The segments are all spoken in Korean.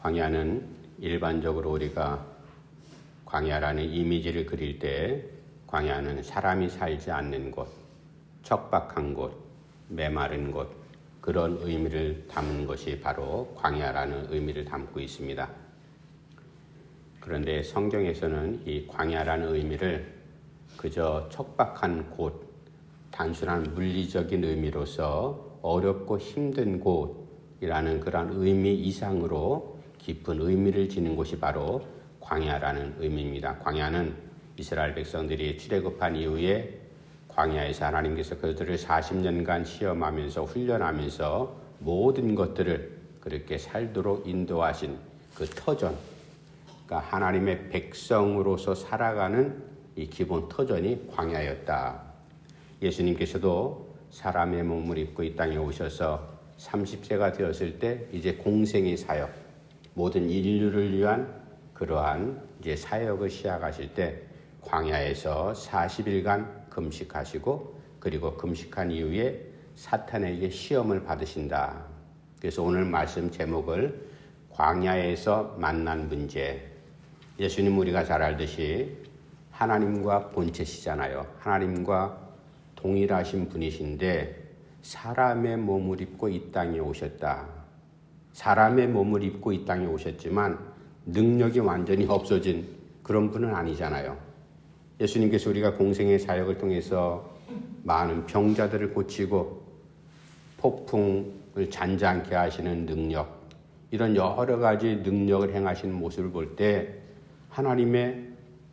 광야는 일반적으로 우리가 광야라는 이미지를 그릴 때 광야는 사람이 살지 않는 곳, 척박한 곳, 메마른 곳, 그런 의미를 담은 것이 바로 광야라는 의미를 담고 있습니다. 그런데 성경에서는 이 광야라는 의미를 그저 척박한 곳, 단순한 물리적인 의미로서 어렵고 힘든 곳이라는 그런 의미 이상으로 깊은 의미를 지닌 곳이 바로 광야라는 의미입니다. 광야는 이스라엘 백성들이 출애굽한 이후에 광야에서 하나님께서 그들을 40년간 시험하면서 훈련하면서 모든 것들을 그렇게 살도록 인도하신 그 터전, 그러니까 하나님의 백성으로서 살아가는 이 기본 터전이 광야였다. 예수님께서도 사람의 몸을 입고 이 땅에 오셔서 30세가 되었을 때 이제 공생의 사역, 모든 인류를 위한 그러한 이제 사역을 시작하실 때 광야에서 40일간 금식하시고 그리고 금식한 이후에 사탄에게 시험을 받으신다. 그래서 오늘 말씀 제목을 광야에서 만난 문제. 예수님 우리가 잘 알듯이 하나님과 본체시잖아요. 하나님과 동일하신 분이신데 사람의 몸을 입고 이 땅에 오셨다. 사람의 몸을 입고 이 땅에 오셨지만 능력이 완전히 없어진 그런 분은 아니잖아요. 예수님께서 우리가 공생의 사역을 통해서 많은 병자들을 고치고 폭풍을 잔잔케 하시는 능력, 이런 여러 가지 능력을 행하시는 모습을 볼 때 하나님의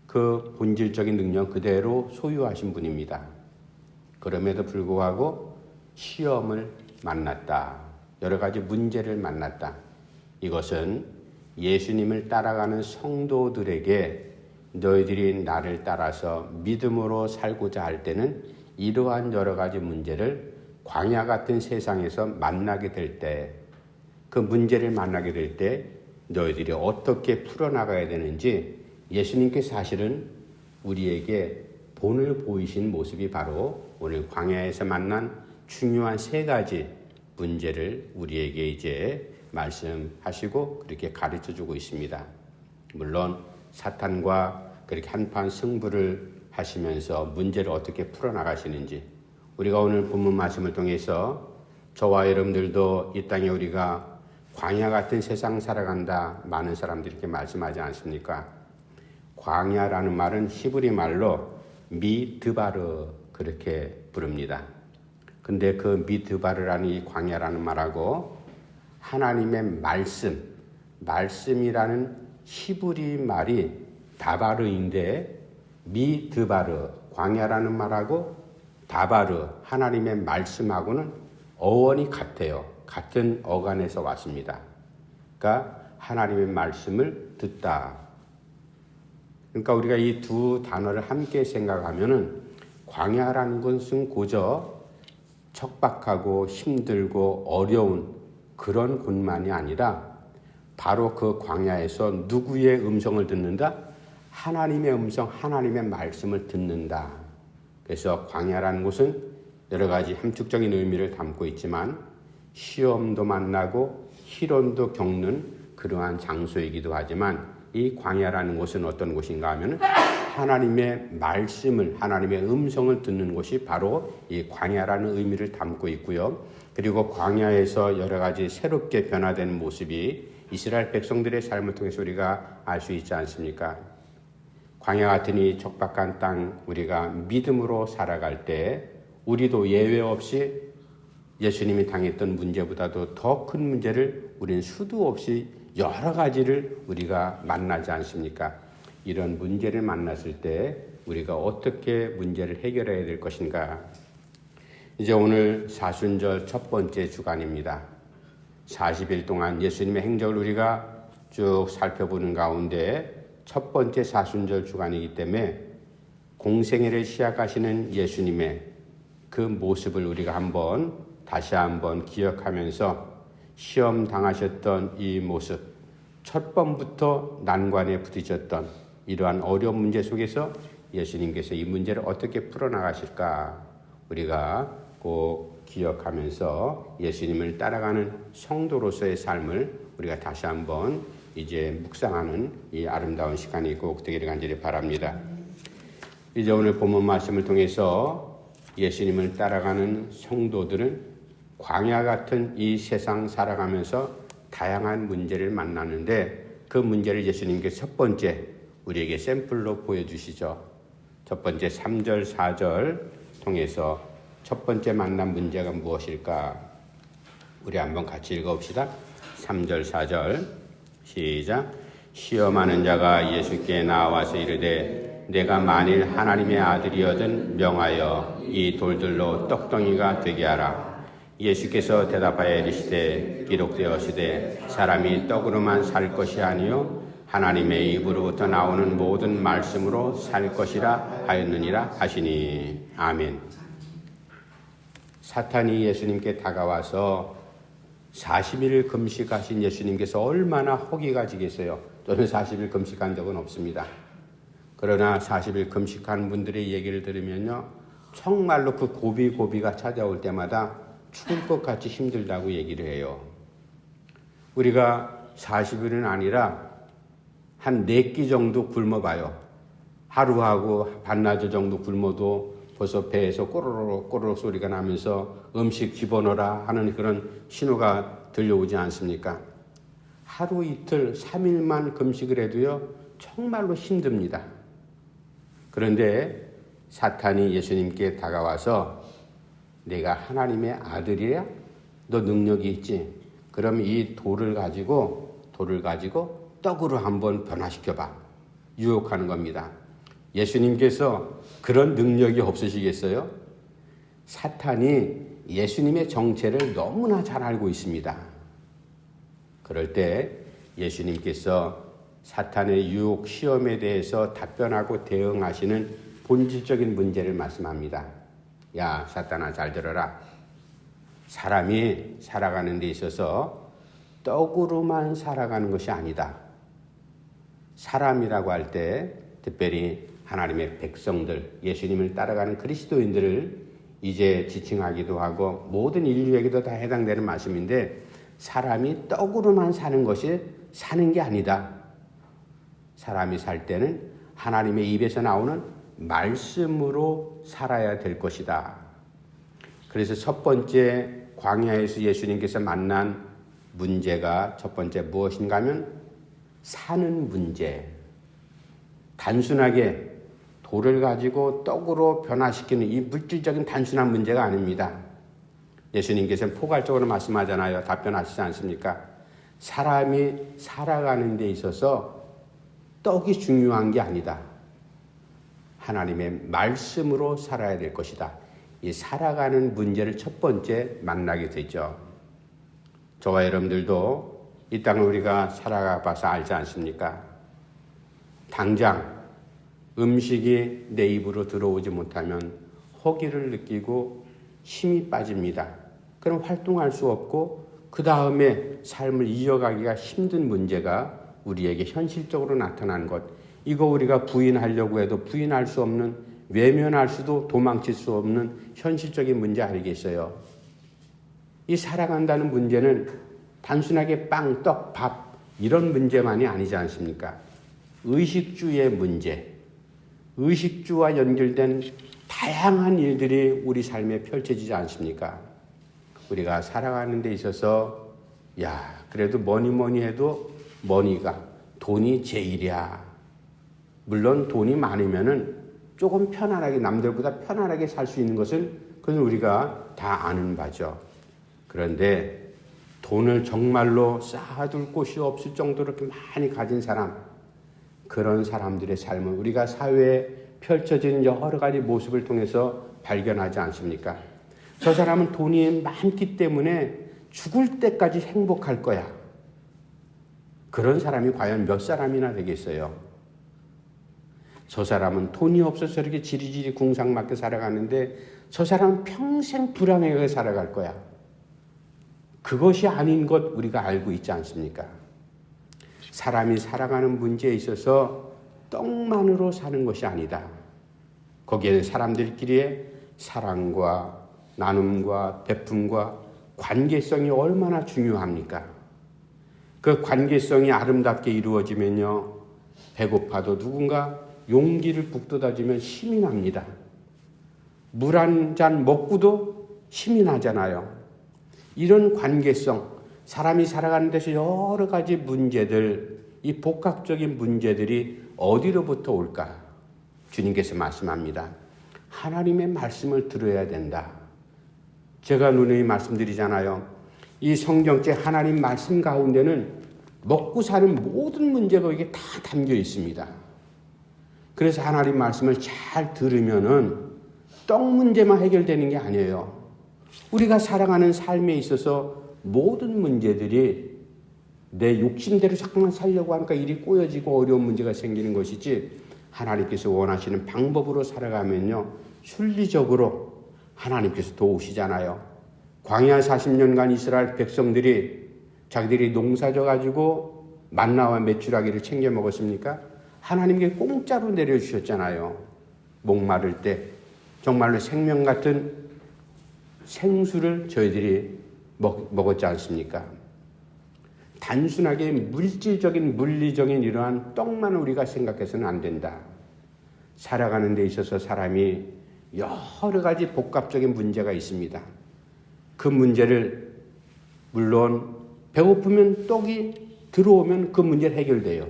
그 본질적인 능력 그대로 소유하신 분입니다. 그럼에도 불구하고 시험을 만났다. 여러 가지 문제를 만났다. 이것은 예수님을 따라가는 성도들에게 너희들이 나를 따라서 믿음으로 살고자 할 때는 이러한 여러 가지 문제를 광야 같은 세상에서 만나게 될 때, 그 문제를 만나게 될 때 너희들이 어떻게 풀어나가야 되는지 예수님께서 사실은 우리에게 본을 보이신 모습이 바로 오늘 광야에서 만난 중요한 세 가지 문제를 우리에게 이제 말씀하시고 그렇게 가르쳐주고 있습니다. 물론 사탄과 그렇게 한판 승부를 하시면서 문제를 어떻게 풀어나가시는지, 우리가 오늘 본문 말씀을 통해서 저와 여러분들도 이 땅에 우리가 광야 같은 세상 살아간다, 많은 사람들이 이렇게 말씀하지 않습니까? 광야라는 말은 히브리 말로 미드바르 그렇게 부릅니다. 근데 그 미드바르라는 이 광야라는 말하고 하나님의 말씀이라는 히브리 말이 다바르인데, 미드바르 광야라는 말하고 다바르 하나님의 말씀하고는 어원이 같아요. 같은 어간에서 왔습니다. 그러니까 하나님의 말씀을 듣다. 그러니까 우리가 이 두 단어를 함께 생각하면은 광야라는 것은 고저 척박하고 힘들고 어려운 그런 곳만이 아니라 바로 그 광야에서 누구의 음성을 듣는다? 하나님의 음성, 하나님의 말씀을 듣는다. 그래서 광야라는 곳은 여러 가지 함축적인 의미를 담고 있지만 시험도 만나고 희론도 겪는 그러한 장소이기도 하지만 이 광야라는 곳은 어떤 곳인가 하면 하나님의 말씀을, 하나님의 음성을 듣는 곳이 바로 이 광야라는 의미를 담고 있고요. 그리고 광야에서 여러 가지 새롭게 변화되는 모습이 이스라엘 백성들의 삶을 통해서 우리가 알 수 있지 않습니까? 광야 같은 이 척박한 땅 우리가 믿음으로 살아갈 때 우리도 예외 없이 예수님이 당했던 문제보다도 더 큰 문제를 우리는 수도 없이 여러 가지를 우리가 만나지 않습니까? 이런 문제를 만났을 때 우리가 어떻게 문제를 해결해야 될 것인가? 이제 오늘 사순절 첫 번째 주간입니다. 40일 동안 예수님의 행적을 우리가 쭉 살펴보는 가운데 첫 번째 사순절 주간이기 때문에 공생애를 시작하시는 예수님의 그 모습을 우리가 다시 한번 기억하면서 시험 당하셨던 이 모습, 첫 번부터 난관에 부딪혔던 이러한 어려운 문제 속에서 예수님께서 이 문제를 어떻게 풀어나가실까 우리가 꼭 기억하면서 예수님을 따라가는 성도로서의 삶을 우리가 다시 한번 이제 묵상하는 이 아름다운 시간이 꼭 되기를 간절히 바랍니다. 이제 오늘 본문 말씀을 통해서 예수님을 따라가는 성도들은 광야 같은 이 세상 살아가면서 다양한 문제를 만나는데 그 문제를 예수님께서 첫 번째 우리에게 샘플로 보여주시죠. 첫 번째 3절 4절 통해서 첫 번째 만난 문제가 무엇일까? 우리 한번 같이 읽어봅시다. 3절 4절 시작. 시험하는 자가 예수께 나와서 이르되 내가 만일 하나님의 아들이어든 명하여 이 돌들로 떡덩이가 되게 하라. 예수께서 대답하여 이르시되 기록되었으되 사람이 떡으로만 살 것이 아니요 하나님의 입으로부터 나오는 모든 말씀으로 살 것이라 하였느니라 하시니. 아멘. 사탄이 예수님께 다가와서 40일 금식하신 예수님께서 얼마나 허기가 지겠어요. 저는 40일 금식한 적은 없습니다. 그러나 40일 금식한 분들의 얘기를 들으면요, 정말로 그 고비가 찾아올 때마다 죽을 것 같이 힘들다고 얘기를 해요. 우리가 40일은 아니라 한 4끼 정도 굶어봐요. 하루하고 반나절 정도 굶어도 벌써 배에서 꼬르륵 소리가 나면서 음식 집어넣어라 하는 그런 신호가 들려오지 않습니까? 하루 이틀 3일만 금식을 해도요 정말로 힘듭니다. 그런데 사탄이 예수님께 다가와서 내가 하나님의 아들이야? 너 능력이 있지? 그럼 이 돌을 가지고 떡으로 한번 변화시켜봐. 유혹하는 겁니다. 예수님께서 그런 능력이 없으시겠어요? 사탄이 예수님의 정체를 너무나 잘 알고 있습니다. 그럴 때 예수님께서 사탄의 유혹 시험에 대해서 답변하고 대응하시는 본질적인 문제를 말씀합니다. 야, 사탄아, 잘 들어라. 사람이 살아가는 데 있어서 떡으로만 살아가는 것이 아니다. 사람이라고 할 때 특별히 하나님의 백성들, 예수님을 따라가는 그리스도인들을 이제 지칭하기도 하고 모든 인류에게도 다 해당되는 말씀인데, 사람이 떡으로만 사는 것이 사는 게 아니다. 사람이 살 때는 하나님의 입에서 나오는 말씀으로 살아야 될 것이다. 그래서 첫 번째 광야에서 예수님께서 만난 문제가 첫 번째 무엇인가 하면 사는 문제. 단순하게 돌을 가지고 떡으로 변화시키는 이 물질적인 단순한 문제가 아닙니다. 예수님께서는 포괄적으로 말씀하잖아요. 답변하시지 않습니까? 사람이 살아가는 데 있어서 떡이 중요한 게 아니다. 하나님의 말씀으로 살아야 될 것이다. 이 살아가는 문제를 첫 번째 만나게 되죠. 저와 여러분들도 이 땅을 우리가 살아가 봐서 알지 않습니까? 당장 음식이 내 입으로 들어오지 못하면 허기를 느끼고 힘이 빠집니다. 그럼 활동할 수 없고 그 다음에 삶을 이어가기가 힘든 문제가 우리에게 현실적으로 나타난 것. 이거 우리가 부인하려고 해도 부인할 수 없는, 외면할 수도 도망칠 수 없는 현실적인 문제 아니겠어요? 이 살아간다는 문제는 단순하게 빵, 떡, 밥 이런 문제만이 아니지 않습니까? 의식주의 문제, 의식주와 연결된 다양한 일들이 우리 삶에 펼쳐지지 않습니까? 우리가 살아가는 데 있어서 그래도 뭐니 해도 머니가, 돈이 제일이야. 물론 돈이 많으면은 조금 편안하게, 남들보다 편안하게 살 수 있는 것은 그건 우리가 다 아는 바죠. 그런데 돈을 정말로 쌓아둘 곳이 없을 정도로 이렇게 많이 가진 사람, 그런 사람들의 삶은 우리가 사회에 펼쳐지는 여러 가지 모습을 통해서 발견하지 않습니까? 저 사람은 돈이 많기 때문에 죽을 때까지 행복할 거야. 그런 사람이 과연 몇 사람이나 되겠어요? 저 사람은 돈이 없어서 이렇게 지리지리 궁상맞게 살아가는데 저 사람은 평생 불행하게 살아갈 거야. 그것이 아닌 것 우리가 알고 있지 않습니까? 사람이 살아가는 문제에 있어서 떡만으로 사는 것이 아니다. 거기에 사람들끼리의 사랑과 나눔과 베품과 관계성이 얼마나 중요합니까? 그 관계성이 아름답게 이루어지면요, 배고파도 누군가 용기를 북돋아주면 힘이 납니다. 물 한 잔 먹고도 힘이 나잖아요. 이런 관계성, 사람이 살아가는 데서 여러 가지 문제들, 이 복합적인 문제들이 어디로부터 올까? 주님께서 말씀합니다. 하나님의 말씀을 들어야 된다. 제가 누누이 말씀드리잖아요. 이 성경책 하나님 말씀 가운데는 먹고 사는 모든 문제가 이게 다 담겨 있습니다. 그래서 하나님 말씀을 잘 들으면은 떡 문제만 해결되는 게 아니에요. 우리가 살아가는 삶에 있어서 모든 문제들이 내 욕심대로 자꾸만 살려고 하니까 일이 꼬여지고 어려운 문제가 생기는 것이지, 하나님께서 원하시는 방법으로 살아가면요, 순리적으로 하나님께서 도우시잖아요. 광야 40년간 이스라엘 백성들이 자기들이 농사져 가지고 만나와 메추라기를 챙겨 먹었습니까? 하나님께 공짜로 내려주셨잖아요. 목마를 때 정말로 생명 같은 생수를 저희들이 먹었지 않습니까? 단순하게 물질적인, 물리적인 이러한 떡만 우리가 생각해서는 안 된다. 살아가는 데 있어서 사람이 여러 가지 복합적인 문제가 있습니다. 그 문제를, 물론 배고프면 떡이 들어오면 그 문제를 해결돼요.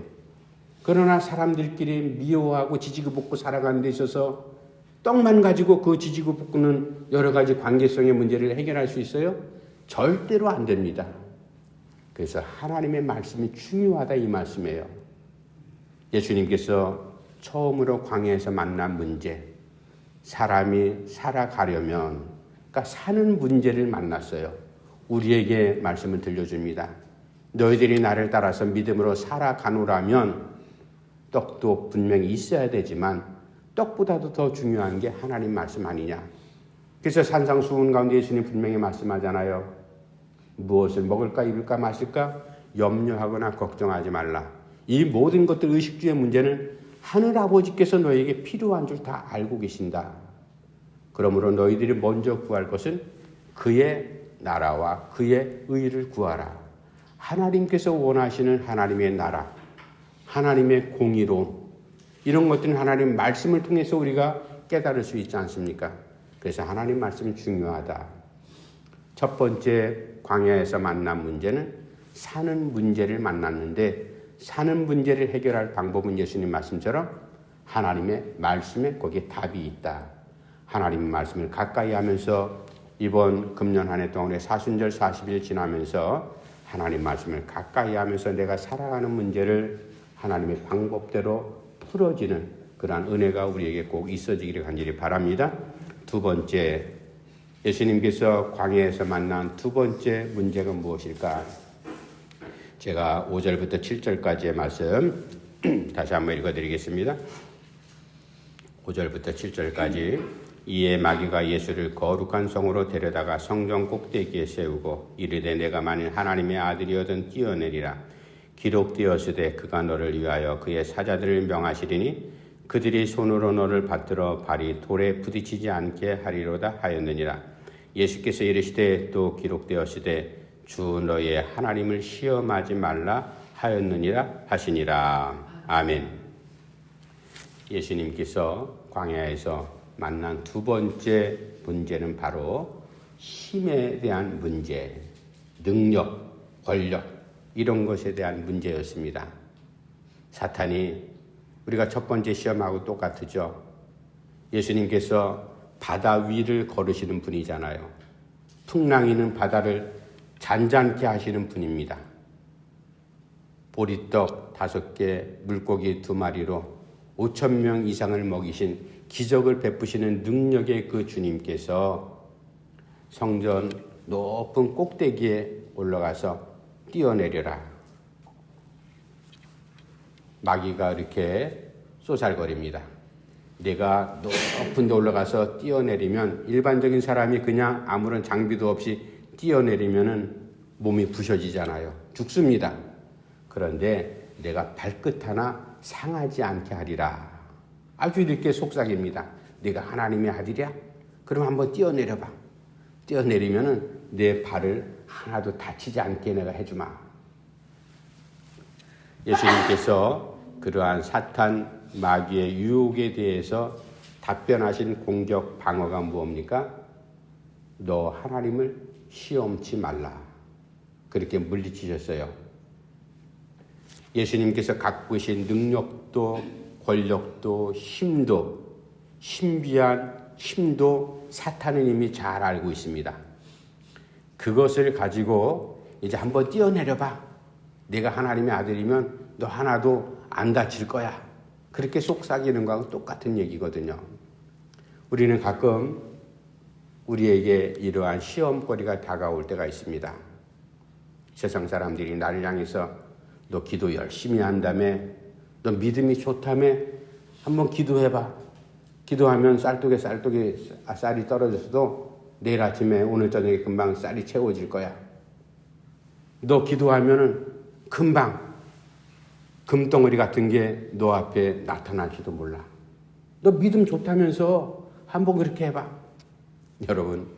그러나 사람들끼리 미워하고 지지고 볶고 살아가는 데 있어서 떡만 가지고 그 지지고 볶는 여러 가지 관계성의 문제를 해결할 수 있어요? 절대로 안 됩니다. 그래서 하나님의 말씀이 중요하다, 이 말씀이에요. 예수님께서 처음으로 광야에서 만난 문제, 사람이 살아가려면, 그러니까 사는 문제를 만났어요. 우리에게 말씀을 들려줍니다. 너희들이 나를 따라서 믿음으로 살아가노라면 떡도 분명히 있어야 되지만 떡보다도 더 중요한 게 하나님 말씀 아니냐. 그래서 산상수훈 가운데 예수님 분명히 말씀하잖아요. 무엇을 먹을까, 입을까, 마실까 염려하거나 걱정하지 말라. 이 모든 것들, 의식주의 문제는 하늘 아버지께서 너에게 필요한 줄 다 알고 계신다. 그러므로 너희들이 먼저 구할 것은 그의 나라와 그의 의를 구하라. 하나님께서 원하시는 하나님의 나라, 하나님의 공의로움, 이런 것들은 하나님 말씀을 통해서 우리가 깨달을 수 있지 않습니까? 그래서 하나님 말씀이 중요하다. 첫 번째 광야에서 만난 문제는 사는 문제를 만났는데, 사는 문제를 해결할 방법은 예수님 말씀처럼 하나님의 말씀에 거기에 답이 있다. 하나님의 말씀을 가까이 하면서 이번 금년 한 해 동안 우리 사순절 40일 지나면서 하나님 말씀을 가까이 하면서 내가 살아가는 문제를 하나님의 방법대로 풀어지는 그러한 은혜가 우리에게 꼭 있어지기를 간절히 바랍니다. 두 번째, 예수님께서 광야에서 만난 두 번째 문제가 무엇일까? 제가 5절부터 7절까지의 말씀 다시 한번 읽어드리겠습니다. 5절부터 7절까지. 이에 마귀가 예수를 거룩한 성으로 데려다가 성전 꼭대기에 세우고 이르되 내가 만일 하나님의 아들이어든 뛰어내리라. 기록되었으되 그가 너를 위하여 그의 사자들을 명하시리니 그들이 손으로 너를 받들어 발이 돌에 부딪히지 않게 하리로다 하였느니라. 예수께서 이르시되 또 기록되었으되 주 너의 하나님을 시험하지 말라 하였느니라 하시니라. 아멘. 예수님께서 광야에서 만난 두 번째 문제는 바로 힘에 대한 문제, 능력, 권력, 이런 것에 대한 문제였습니다. 사탄이 우리가 첫 번째 시험하고 똑같으죠. 예수님께서 바다 위를 걸으시는 분이잖아요. 풍랑이는 바다를 잔잔케 하시는 분입니다. 보리떡 5개, 물고기 2마리로 5,000명 이상을 먹이신 기적을 베푸시는 능력의 그 주님께서 성전 높은 꼭대기에 올라가서 뛰어내려라. 마귀가 이렇게 쏘살거립니다. 내가 높은 데 올라가서 뛰어내리면, 일반적인 사람이 그냥 아무런 장비도 없이 뛰어내리면 몸이 부셔지잖아요. 죽습니다. 그런데 내가 발끝 하나 상하지 않게 하리라. 아주 이렇게 속삭입니다. 네가 하나님의 아들이야? 그럼 한번 뛰어내려봐. 뛰어내리면 내 발을 하나도 다치지 않게 내가 해주마. 예수님께서 그러한 사탄 마귀의 유혹에 대해서 답변하신 공격 방어가 무엇입니까? 너 하나님을 시험치 말라. 그렇게 물리치셨어요. 예수님께서 갖고 계신 능력도 권력도 힘도 신비한 힘도 사탄은 이미 잘 알고 있습니다. 그것을 가지고 이제 한번 뛰어내려봐. 내가 하나님의 아들이면 너 하나도 안 다칠 거야. 그렇게 속삭이는 거하고 똑같은 얘기거든요. 우리는 가끔 우리에게 이러한 시험거리가 다가올 때가 있습니다. 세상 사람들이 나를 향해서 너 기도 열심히 한다며, 너 믿음이 좋다며, 한번 기도해봐. 기도하면 쌀이 떨어졌어도 내일 아침에 오늘 저녁에 금방 쌀이 채워질 거야. 너 기도하면은 금방 금덩어리 같은 게 너 앞에 나타날지도 몰라. 너 믿음 좋다면서 한번 그렇게 해봐. 여러분,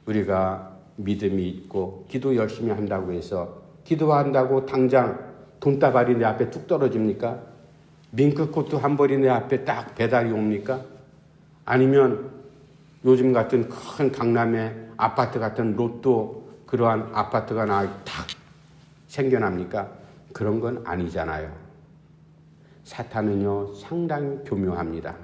우리가 믿음이 있고 기도 열심히 한다고 해서 기도한다고 당장 돈다발이 내 앞에 뚝 떨어집니까? 밍크코트 한 벌이 내 앞에 딱 배달이 옵니까? 아니면 요즘 같은 큰 강남의 아파트 같은 로또 그러한 아파트가 딱 생겨납니까? 그런 건 아니잖아요. 사탄은요 상당히 교묘합니다.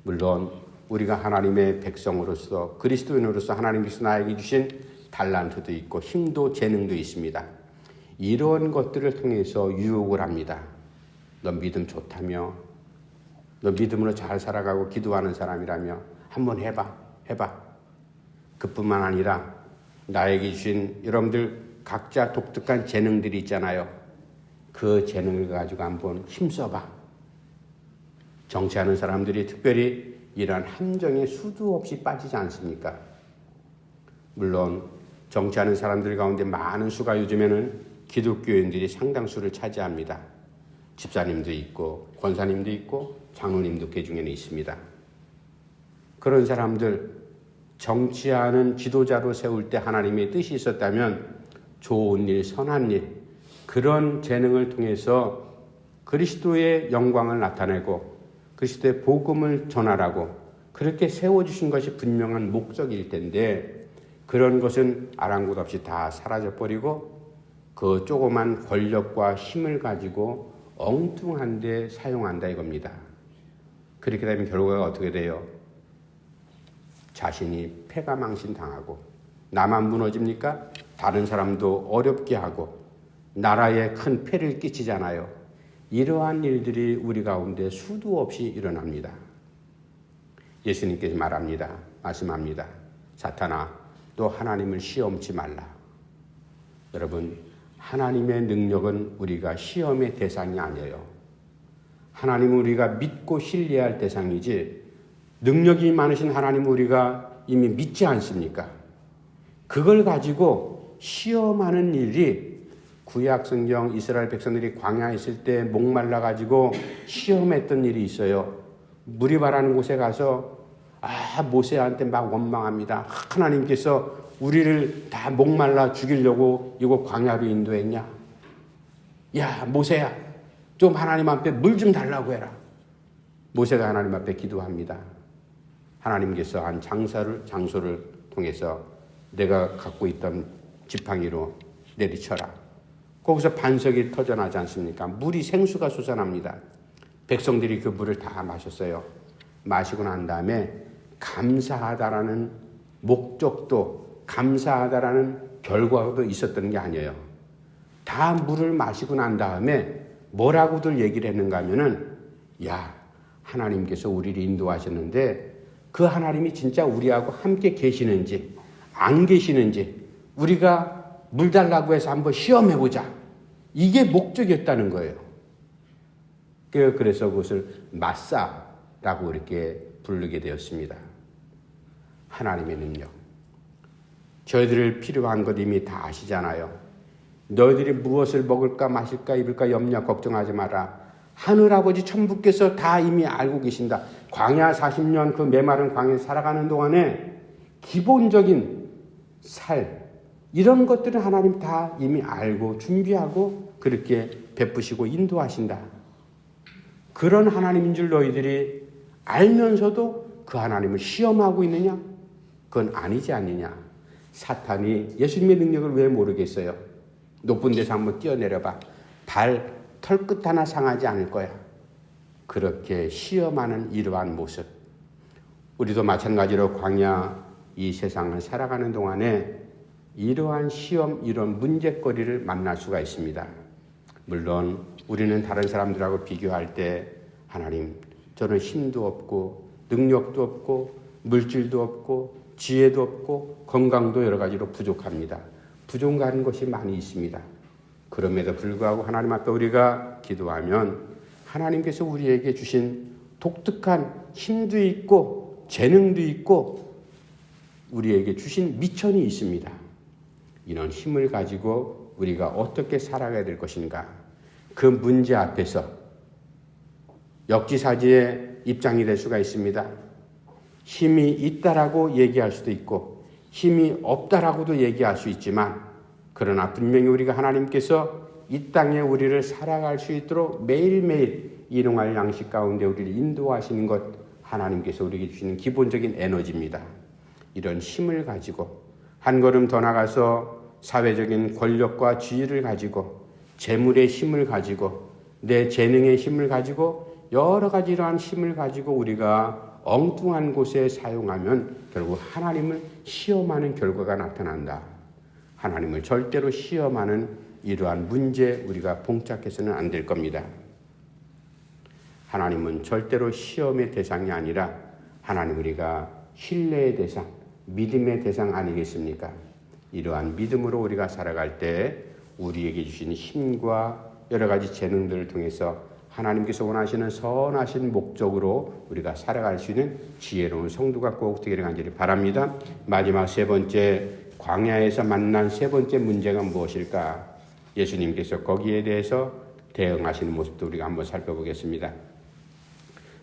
물론 우리가 하나님의 백성으로서 그리스도인으로서 하나님께서 나에게 주신 달란트도 있고 힘도 재능도 있습니다. 이런 것들을 통해서 유혹을 합니다. 너 믿음 좋다며, 너 믿음으로 잘 살아가고 기도하는 사람이라며 한번 해봐. 그뿐만 아니라 나에게 주신 여러분들 각자 독특한 재능들이 있잖아요. 그 재능을 가지고 한번 힘써봐. 정치하는 사람들이 특별히 이러한 함정에 수도 없이 빠지지 않습니까? 물론 정치하는 사람들 가운데 많은 수가 요즘에는 기독교인들이 상당수를 차지합니다. 집사님도 있고 권사님도 있고 장로님도 그 중에는 있습니다. 그런 사람들 정치하는 지도자로 세울 때 하나님의 뜻이 있었다면 좋은 일, 선한 일, 그런 재능을 통해서 그리스도의 영광을 나타내고 그리스도의 복음을 전하라고 그렇게 세워주신 것이 분명한 목적일 텐데 그런 것은 아랑곳 없이 다 사라져버리고 그 조그만 권력과 힘을 가지고 엉뚱한 데 사용한다 이겁니다. 그렇게 되면 결과가 어떻게 돼요? 자신이 패가망신당하고 나만 무너집니까? 다른 사람도 어렵게 하고 나라에 큰 폐를 끼치잖아요. 이러한 일들이 우리 가운데 수도 없이 일어납니다. 예수님께서 말씀합니다. 사탄아, 너 하나님을 시험치 말라. 여러분, 하나님의 능력은 우리가 시험의 대상이 아니에요. 하나님은 우리가 믿고 신뢰할 대상이지 능력이 많으신 하나님은 우리가 이미 믿지 않습니까? 그걸 가지고 시험하는 일이 구약 성경 이스라엘 백성들이 광야에 있을 때 목말라 가지고 시험했던 일이 있어요. 물이 바라는 곳에 가서 모세한테 막 원망합니다. 하나님께서 우리를 다 목말라 죽이려고 이거 광야로 인도했냐? 야 모세야, 좀 하나님 앞에 물 좀 달라고 해라. 모세가 하나님 앞에 기도합니다. 하나님께서 한 장소를 통해서 내가 갖고 있던 지팡이로 내리쳐라. 거기서 반석이 터져나지 않습니까? 물이 생수가 솟아납니다. 백성들이 그 물을 다 마셨어요. 마시고 난 다음에 감사하다라는 목적도 감사하다라는 결과도 있었던 게 아니에요. 다 물을 마시고 난 다음에 뭐라고들 얘기를 했는가 하면은 야 하나님께서 우리를 인도하셨는데 그 하나님이 진짜 우리하고 함께 계시는지 안 계시는지 우리가 물 달라고 해서 한번 시험해보자. 이게 목적이었다는 거예요. 그래서 그것을 마사라고 이렇게 부르게 되었습니다. 하나님의 능력. 저희들 필요한 것 이미 다 아시잖아요. 너희들이 무엇을 먹을까 마실까 입을까 염려 걱정하지 마라. 하늘아버지 천부께서 다 이미 알고 계신다. 광야 40년 그 메마른 광야에 살아가는 동안에 기본적인 이런 것들은 하나님 다 이미 알고 준비하고 그렇게 베푸시고 인도하신다. 그런 하나님인 줄 너희들이 알면서도 그 하나님을 시험하고 있느냐? 그건 아니지 않느냐? 사탄이 예수님의 능력을 왜 모르겠어요? 높은 데서 한번 뛰어내려봐. 털끝 하나 상하지 않을 거야. 그렇게 시험하는 이러한 모습. 우리도 마찬가지로 광야 이 세상을 살아가는 동안에 이러한 시험, 이런 문제거리를 만날 수가 있습니다. 물론 우리는 다른 사람들하고 비교할 때 하나님, 저는 힘도 없고 능력도 없고 물질도 없고 지혜도 없고 건강도 여러 가지로 부족합니다. 부족한 것이 많이 있습니다. 그럼에도 불구하고 하나님 앞에 우리가 기도하면 하나님께서 우리에게 주신 독특한 힘도 있고 재능도 있고 우리에게 주신 미천이 있습니다. 이런 힘을 가지고 우리가 어떻게 살아가야 될 것인가? 그 문제 앞에서 역지사지의 입장이 될 수가 있습니다. 힘이 있다라고 얘기할 수도 있고 힘이 없다라고도 얘기할 수 있지만 그러나 분명히 우리가 하나님께서 이 땅에 우리를 살아갈 수 있도록 매일매일 일용할 양식 가운데 우리를 인도하시는 것 하나님께서 우리에게 주시는 기본적인 에너지입니다. 이런 힘을 가지고 한 걸음 더 나가서 사회적인 권력과 지위를 가지고 재물의 힘을 가지고 내 재능의 힘을 가지고 여러 가지 이러한 힘을 가지고 우리가 엉뚱한 곳에 사용하면 결국 하나님을 시험하는 결과가 나타난다. 하나님을 절대로 시험하는 이러한 문제에 우리가 봉착해서는 안 될 겁니다. 하나님은 절대로 시험의 대상이 아니라 하나님 우리가 신뢰의 대상, 믿음의 대상 아니겠습니까? 이러한 믿음으로 우리가 살아갈 때 우리에게 주신 힘과 여러 가지 재능들을 통해서 하나님께서 원하시는 선하신 목적으로 우리가 살아갈 수 있는 지혜로운 성도가 꼭 되기를 간절히 바랍니다. 마지막 세 번째, 광야에서 만난 세 번째 문제가 무엇일까? 예수님께서 거기에 대해서 대응하시는 모습도 우리가 한번 살펴보겠습니다.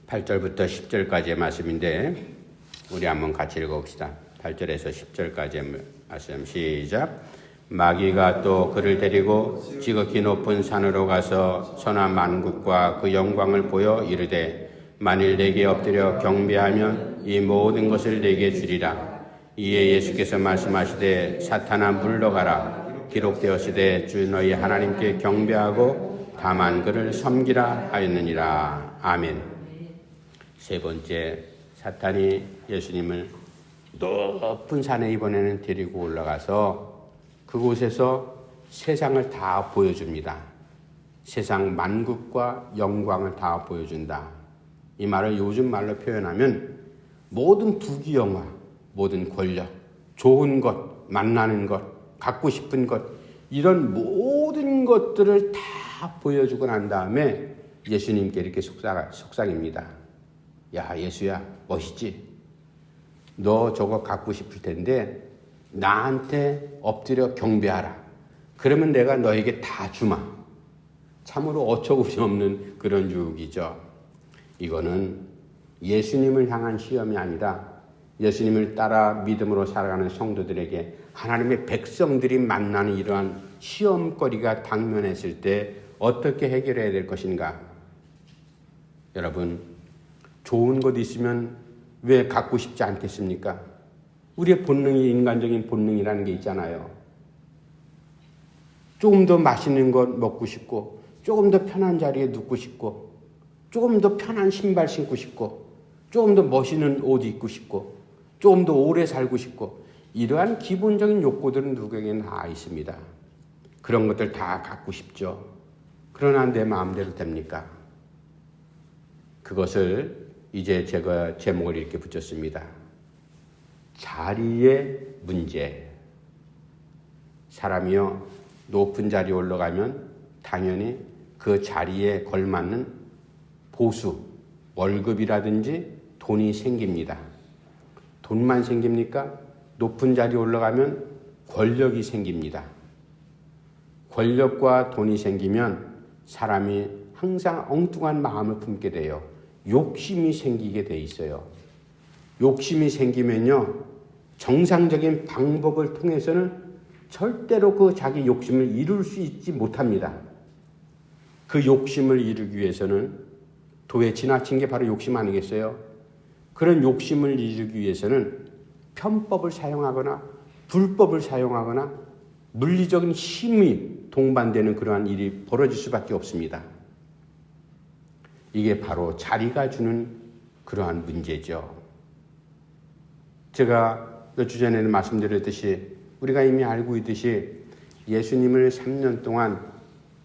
8절부터 10절까지의 말씀인데 우리 한번 같이 읽어봅시다. 8절에서 10절까지의 말씀 시작. 마귀가 또 그를 데리고 지극히 높은 산으로 가서 선한 만국과 그 영광을 보여 이르되 만일 내게 엎드려 경배하면 이 모든 것을 내게 주리라. 이에 예수께서 말씀하시되 사탄아 물러가라. 기록되었으되 주 너희 하나님께 경배하고 다만 그를 섬기라 하였느니라. 아멘. 세 번째, 사탄이 예수님을 높은 산에 이번에는 데리고 올라가서 그곳에서 세상을 다 보여줍니다. 세상 만국과 영광을 다 보여준다. 이 말을 요즘 말로 표현하면 모든 부귀영화, 모든 권력, 좋은 것, 만나는 것, 갖고 싶은 것 이런 모든 것들을 다 보여주고 난 다음에 예수님께 이렇게 속삭입니다. 야 예수야 멋있지? 너 저거 갖고 싶을 텐데 나한테 엎드려 경배하라. 그러면 내가 너에게 다 주마. 참으로 어처구니 없는 그런 유혹이죠. 이거는 예수님을 향한 시험이 아니라 예수님을 따라 믿음으로 살아가는 성도들에게 하나님의 백성들이 만나는 이러한 시험거리가 당면했을 때 어떻게 해결해야 될 것인가? 여러분, 좋은 것 있으면 왜 갖고 싶지 않겠습니까? 우리의 본능이 인간적인 본능이라는 게 있잖아요. 조금 더 맛있는 것 먹고 싶고 조금 더 편한 자리에 눕고 싶고 조금 더 편한 신발 신고 싶고 조금 더 멋있는 옷 입고 싶고 조금 더 오래 살고 싶고 이러한 기본적인 욕구들은 누구에게나 다 있습니다. 그런 것들 다 갖고 싶죠. 그러나 내 마음대로 됩니까? 그것을 이제 제가 제목을 이렇게 붙였습니다. 자리의 문제. 사람이요 높은 자리에 올라가면 당연히 그 자리에 걸맞는 보수, 월급이라든지 돈이 생깁니다. 돈만 생깁니까? 높은 자리에 올라가면 권력이 생깁니다. 권력과 돈이 생기면 사람이 항상 엉뚱한 마음을 품게 돼요. 욕심이 생기게 돼 있어요. 욕심이 생기면요 정상적인 방법을 통해서는 절대로 그 자기 욕심을 이룰 수 있지 못합니다. 그 욕심을 이루기 위해서는 도에 지나친 게 바로 욕심 아니겠어요? 그런 욕심을 이루기 위해서는 편법을 사용하거나 불법을 사용하거나 물리적인 힘이 동반되는 그러한 일이 벌어질 수밖에 없습니다. 이게 바로 자리가 주는 그러한 문제죠. 제가 몇 주 전에는 말씀드렸듯이 우리가 이미 알고 있듯이 예수님을 3년 동안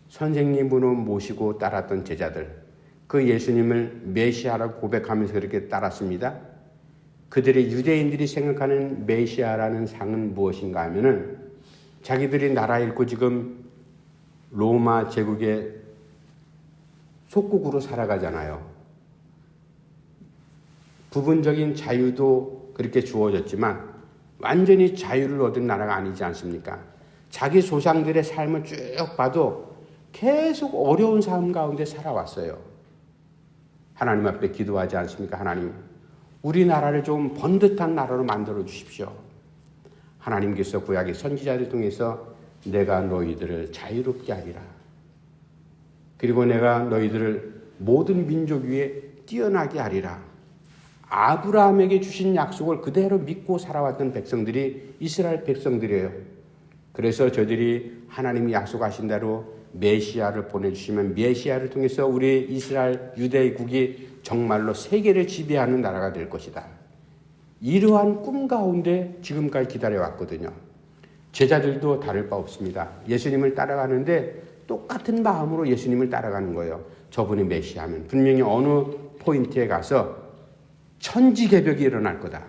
선생님으로 모시고 따랐던 제자들, 그 예수님을 메시아라고 고백하면서 그렇게 따랐습니다. 그들의 유대인들이 생각하는 메시아라는 상은 무엇인가 하면은 자기들이 나라 잃고 지금 로마 제국의 속국으로 살아가잖아요. 부분적인 자유도 그렇게 주어졌지만 완전히 자유를 얻은 나라가 아니지 않습니까? 자기 조상들의 삶을 쭉 봐도 계속 어려운 삶 가운데 살아왔어요. 하나님 앞에 기도하지 않습니까? 하나님, 우리나라를 좀 번듯한 나라로 만들어 주십시오. 하나님께서 구약의 선지자를 통해서 내가 너희들을 자유롭게 하리라. 그리고 내가 너희들을 모든 민족 위에 뛰어나게 하리라. 아브라함에게 주신 약속을 그대로 믿고 살아왔던 백성들이 이스라엘 백성들이에요. 그래서 저들이 하나님이 약속하신 대로 메시아를 보내주시면 메시아를 통해서 우리 이스라엘 유대국이 정말로 세계를 지배하는 나라가 될 것이다. 이러한 꿈 가운데 지금까지 기다려왔거든요. 제자들도 다를 바 없습니다. 예수님을 따라가는데 똑같은 마음으로 예수님을 따라가는 거예요. 저분이 메시아면 분명히 어느 포인트에 가서 천지개벽이 일어날 거다.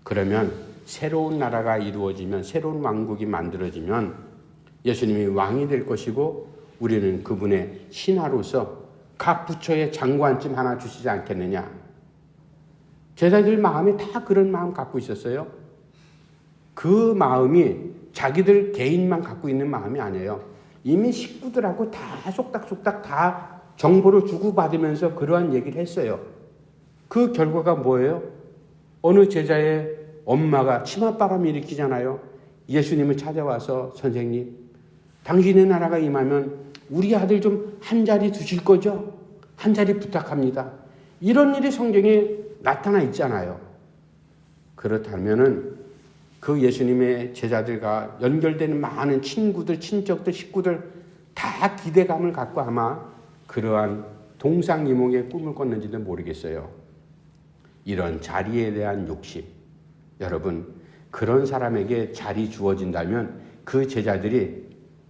그러면 새로운 나라가 이루어지면, 새로운 왕국이 만들어지면 예수님이 왕이 될 것이고 우리는 그분의 신하로서 각 부처의 장관쯤 하나 주시지 않겠느냐. 제자들 마음에 다 그런 마음 갖고 있었어요. 그 마음이 자기들 개인만 갖고 있는 마음이 아니에요. 이미 식구들하고 다 속닥속닥 다 정보를 주고받으면서 그러한 얘기를 했어요. 그 결과가 뭐예요? 어느 제자의 엄마가 치맛바람을 일으키잖아요. 예수님을 찾아와서 선생님, 당신의 나라가 임하면 우리 아들 좀 한 자리 두실 거죠? 한 자리 부탁합니다. 이런 일이 성경에 나타나 있잖아요. 그렇다면은 그 예수님의 제자들과 연결되는 많은 친구들, 친척들, 식구들 다 기대감을 갖고 아마 그러한 동상이몽의 꿈을 꿨는지도 모르겠어요. 이런 자리에 대한 욕심. 여러분, 그런 사람에게 자리 주어진다면 그 제자들이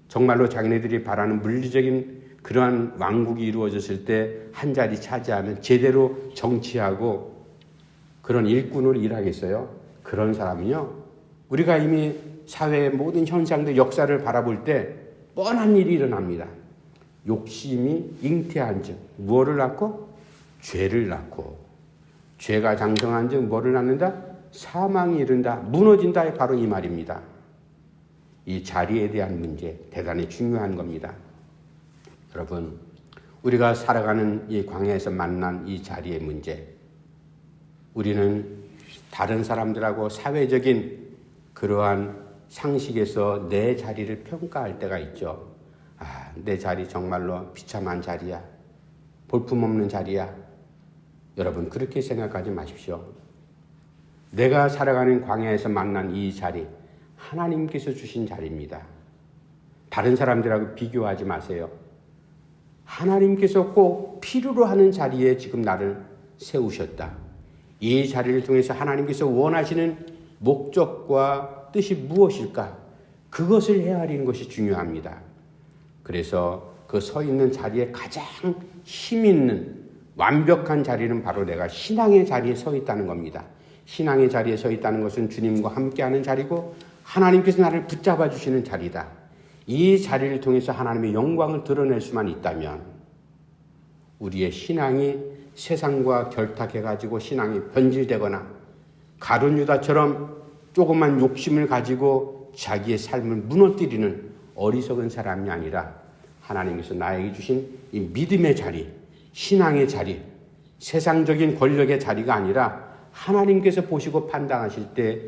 정말로 자기네들이 바라는 물리적인 그러한 왕국이 이루어졌을 때 한 자리 차지하면 제대로 정치하고 그런 일꾼으로 일하겠어요? 그런 사람은요, 우리가 이미 사회의 모든 현상들, 역사를 바라볼 때 뻔한 일이 일어납니다. 욕심이 잉태한 즉 무엇을 낳고? 죄를 낳고, 죄가 장성한 즉 뭐를 낳는다? 사망이 이른다, 무너진다. 바로 이 말입니다. 이 자리에 대한 문제 대단히 중요한 겁니다. 여러분, 우리가 살아가는 이 광야에서 만난 이 자리의 문제, 우리는 다른 사람들하고 사회적인 그러한 상식에서 내 자리를 평가할 때가 있죠. 아, 내 자리 정말로 비참한 자리야, 볼품없는 자리야. 여러분, 그렇게 생각하지 마십시오. 내가 살아가는 광야에서 만난 이 자리, 하나님께서 주신 자리입니다. 다른 사람들하고 비교하지 마세요. 하나님께서 꼭 필요로 하는 자리에 지금 나를 세우셨다. 이 자리를 통해서 하나님께서 원하시는 목적과 뜻이 무엇일까? 그것을 헤아리는 것이 중요합니다. 그래서 그 서 있는 자리에 가장 힘 있는 완벽한 자리는 바로 내가 신앙의 자리에 서 있다는 겁니다. 신앙의 자리에 서 있다는 것은 주님과 함께하는 자리고 하나님께서 나를 붙잡아 주시는 자리다. 이 자리를 통해서 하나님의 영광을 드러낼 수만 있다면 우리의 신앙이 세상과 결탁해가지고 신앙이 변질되거나 가룟 유다처럼 조그만 욕심을 가지고 자기의 삶을 무너뜨리는 어리석은 사람이 아니라 하나님께서 나에게 주신 이 믿음의 자리, 신앙의 자리, 세상적인 권력의 자리가 아니라 하나님께서 보시고 판단하실 때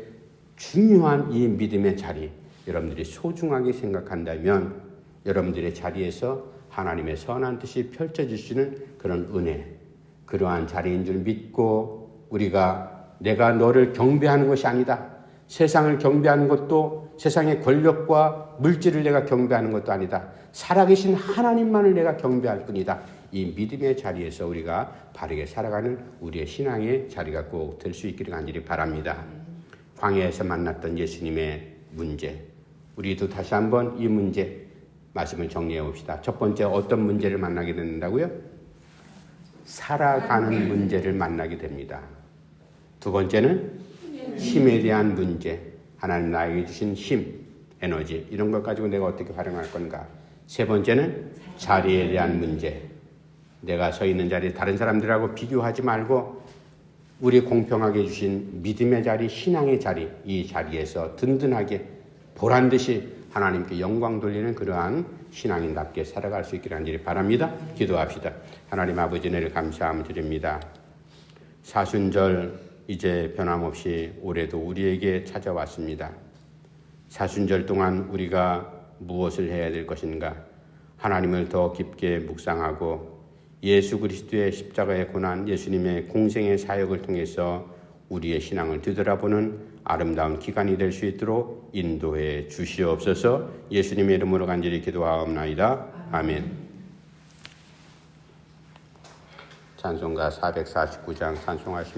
중요한 이 믿음의 자리, 여러분들이 소중하게 생각한다면 여러분들의 자리에서 하나님의 선한 뜻이 펼쳐지시는 그런 은혜, 그러한 자리인 줄 믿고 우리가 내가 너를 경배하는 것이 아니다. 세상을 경배하는 것도 세상의 권력과 물질을 내가 경배하는 것도 아니다. 살아계신 하나님만을 내가 경배할 뿐이다. 이 믿음의 자리에서 우리가 바르게 살아가는 우리의 신앙의 자리가 꼭 될 수 있기를 간절히 바랍니다. 광야에서 만났던 예수님의 문제, 우리도 다시 한번 이 문제 말씀을 정리해 봅시다. 첫 번째, 어떤 문제를 만나게 된다고요? 살아가는 문제를 만나게 됩니다. 두 번째는 힘에 대한 문제, 하나님 나에게 주신 힘, 에너지, 이런 것 가지고 내가 어떻게 활용할 건가. 세 번째는 자리에 대한 문제, 내가 서 있는 자리 다른 사람들하고 비교하지 말고 우리 공평하게 주신 믿음의 자리, 신앙의 자리, 이 자리에서 든든하게 보란듯이 하나님께 영광 돌리는 그러한 신앙인답게 살아갈 수 있기를 간절히 바랍니다. 기도합시다. 하나님 아버지, 늘 감사함 드립니다. 사순절 이제 변함없이 올해도 우리에게 찾아왔습니다. 사순절 동안 우리가 무엇을 해야 될 것인가? 하나님을 더 깊게 묵상하고 예수 그리스도의 십자가의 고난, 예수님의 공생의 사역을 통해서 우리의 신앙을 되돌아보는 아름다운 기간이 될 수 있도록 인도해 주시옵소서. 예수님의 이름으로 간절히 기도하옵나이다. 아멘. 찬송가 449장 찬송하십니다.